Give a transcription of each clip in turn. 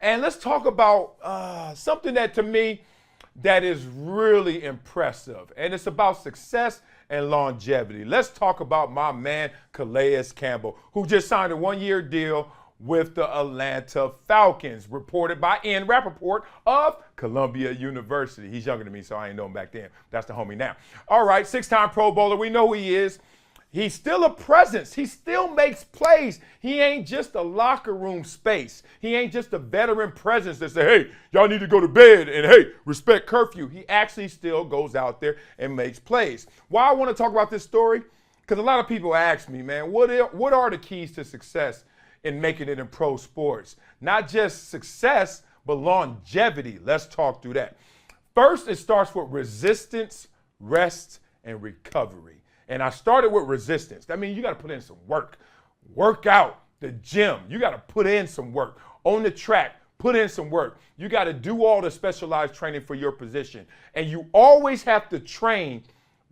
And let's talk about something that to me that is really impressive. And it's about success and longevity. Let's talk about my man, Calais Campbell, who just signed a one-year deal with the Atlanta Falcons, reported by Ian Rappaport of Columbia University. He's younger than me, so I ain't know him back then. That's the homie now. All right, six-time Pro Bowler. We know who he is. He's still a presence. He still makes plays. He ain't just a locker room space. He ain't just a veteran presence that say, hey, y'all need to go to bed and, hey, respect curfew. He actually still goes out there and makes plays. Why I want to talk about this story? Because a lot of people ask me, man, what are the keys to success in making it in pro sports? Not just success, but longevity. Let's talk through that. First, it starts with resistance, rest, and recovery. And I started with resistance. That means you got to put in some work. Work out, the gym. You got to put in some work. On the track, put in some work. You got to do all the specialized training for your position. And you always have to train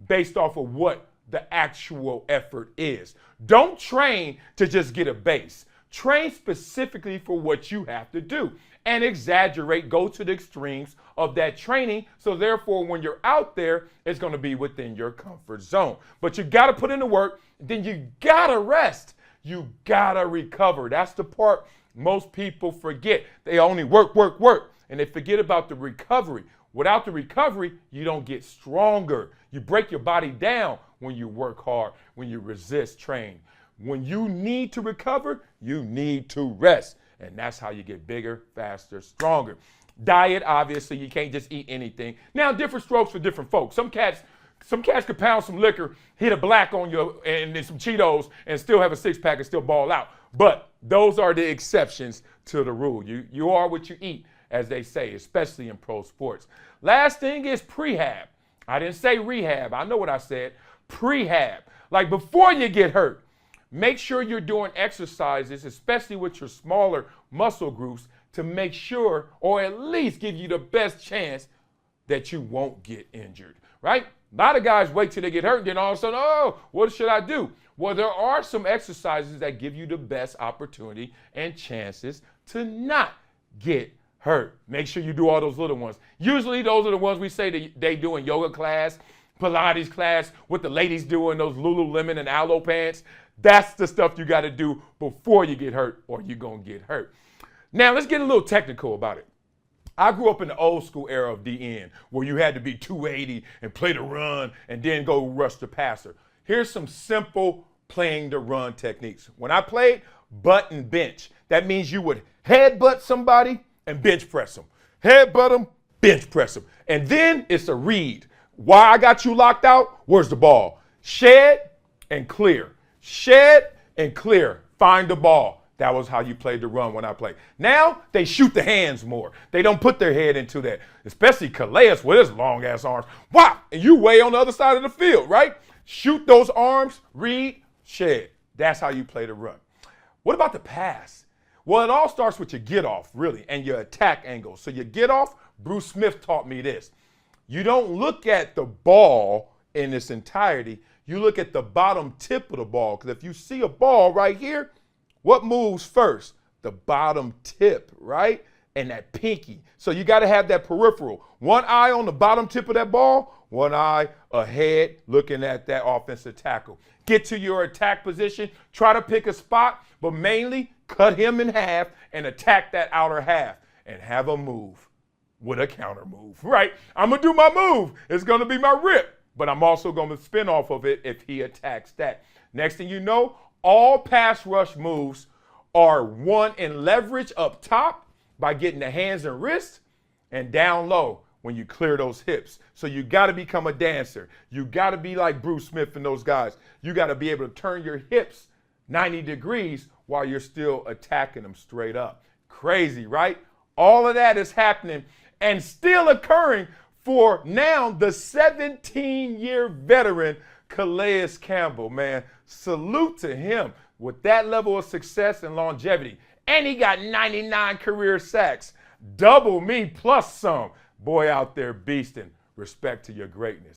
based off of what the actual effort is. Don't train to just get a base. Train specifically for what you have to do and exaggerate, go to the extremes of that training. So therefore, when you're out there, it's going to be within your comfort zone. But you got to put in the work. Then you got to rest. You got to recover. That's the part most people forget. They only work, and they forget about the recovery. Without the recovery, you don't get stronger. You break your body down when you work hard, when you resist, train. When you need to recover, you need to rest. And that's how you get bigger, faster, stronger. Diet, obviously, you can't just eat anything. Now, different strokes for different folks. Some cats could pound some liquor, hit a black on you, and then some Cheetos, and still have a six-pack and still ball out. But those are the exceptions to the rule. You are what you eat, as they say, especially in pro sports. Last thing is pre-hab. I didn't say rehab. I know what I said. Pre-hab. Like before you get hurt. Make sure you're doing exercises, especially with your smaller muscle groups, to make sure, or at least give you the best chance that you won't get injured, right? A lot of guys wait till they get hurt, and then all of a sudden, oh, what should I do? Well, there are some exercises that give you the best opportunity and chances to not get hurt. Make sure you do all those little ones. Usually those are the ones we say that they do in yoga class, Pilates class, what the ladies do in those Lululemon and Aloe pants. That's the stuff you got to do before you get hurt, or you're going to get hurt. Now, let's get a little technical about it. I grew up in the old school era of DN, where you had to be 280 and play the run and then go rush the passer. Here's some simple playing the run techniques. When I played butt and bench, that means you would headbutt somebody and bench press them. Headbutt them, bench press them. And then it's a read. Why I got you locked out? Where's the ball? Shed and clear. Shed and clear. Find the ball. That was how you played the run when I played. Now, they shoot the hands more. They don't put their head into that, especially Calais with his long-ass arms. Wow, and you way on the other side of the field, right? Shoot those arms, read, shed. That's how you play the run. What about the pass? Well, it all starts with your get-off, really, and your attack angle. So your get-off, Bruce Smith taught me this. You don't look at the ball in its entirety. You look at the bottom tip of the ball, because if you see a ball right here, what moves first? The bottom tip, right? And that pinky. So you got to have that peripheral. One eye on the bottom tip of that ball, one eye ahead looking at that offensive tackle. Get to your attack position. Try to pick a spot, but mainly cut him in half and attack that outer half and have a move with a counter move, right? I'm going to do my move. It's going to be my rip. But I'm also going to spin off of it if he attacks that. Next thing you know, all pass rush moves are won in leverage up top by getting the hands and wrists, and down low when you clear those hips. So you got to become a dancer. You got to be like Bruce Smith and those guys. You got to be able to turn your hips 90 degrees while you're still attacking them straight up. Crazy, right? All of that is happening and still occurring for now the 17-year veteran Calais Campbell, man. Salute to him with that level of success and longevity. And he got 99 career sacks. Double me plus some. Boy out there beasting. Respect to your greatness.